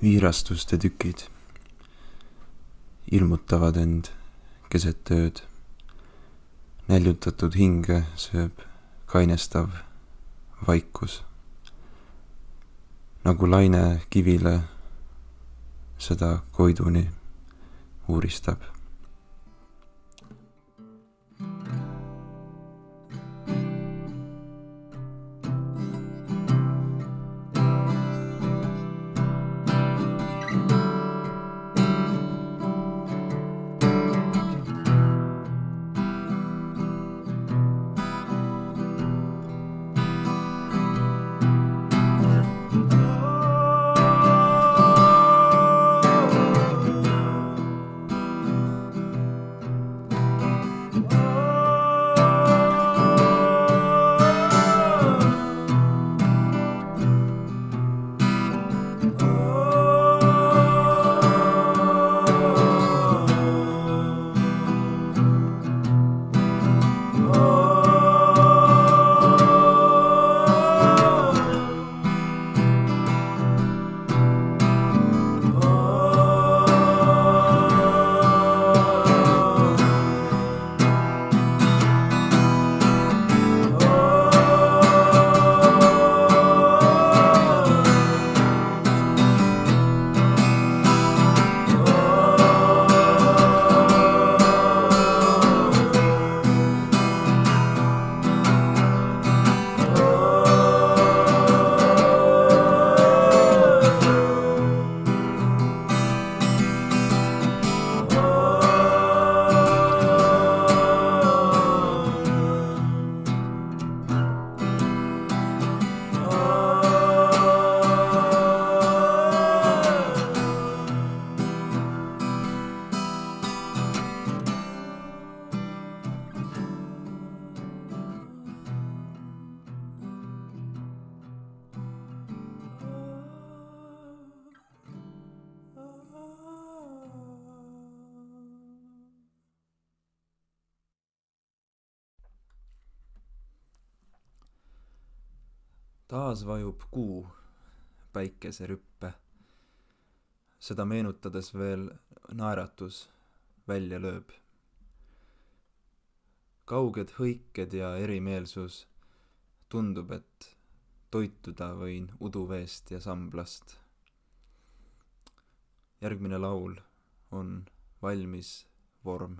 Viirastuste tükid ilmutavad end keset ööd. Näljutatud hinge sööb kainestav vaikus. Nagu laine kivile seda koiduni uuristab. Taas vajub kuu päikeserüppe. Seda meenutades veel naeratus välja lööb. Kauged hõiked ja erimeelsus tundub, et toituda võin uduveest ja samblast. Järgmine laul on valmis vorm.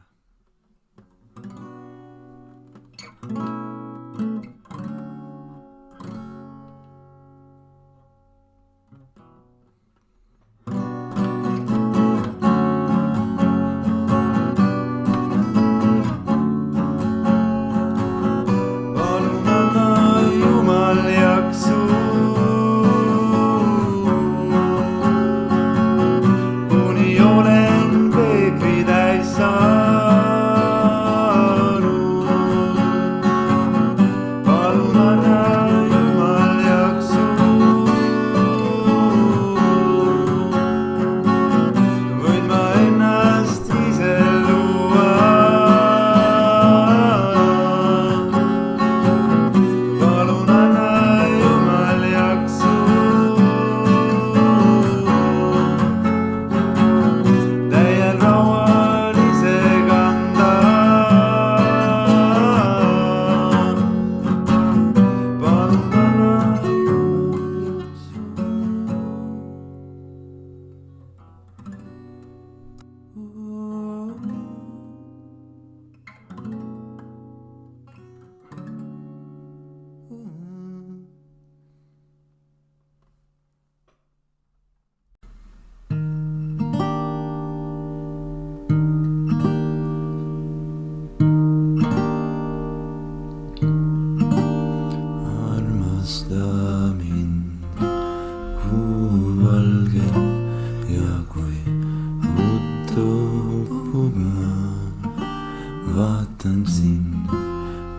Vaatan sind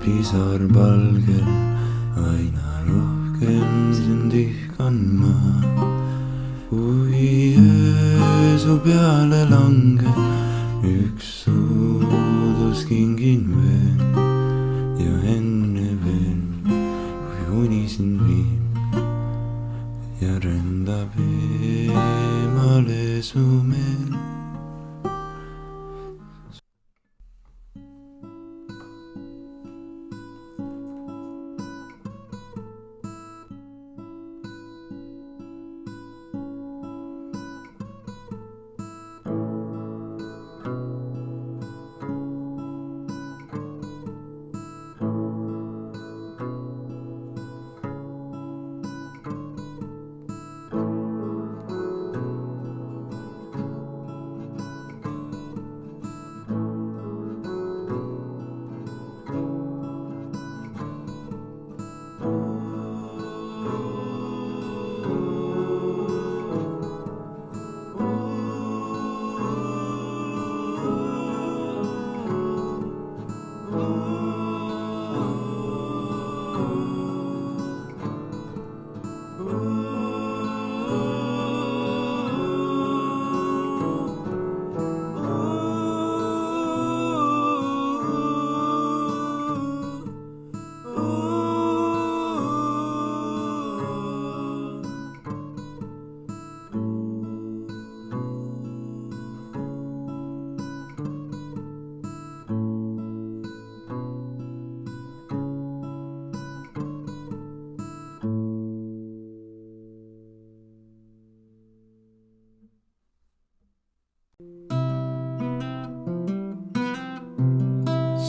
pisarpalgel, aina rohkem sind ihkan ma. Kui öö su peale langeb, üks suudus kingin veel. Ja enne veel, kui uni sind viib, ja ründab eemale su meel.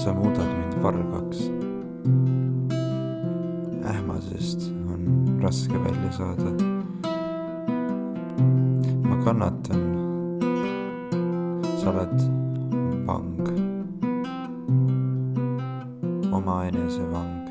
Sa muudad mind vargaks. Ähmasest on raske välja saada. Ma kannatan. Sa oled vang. Oma enese vang.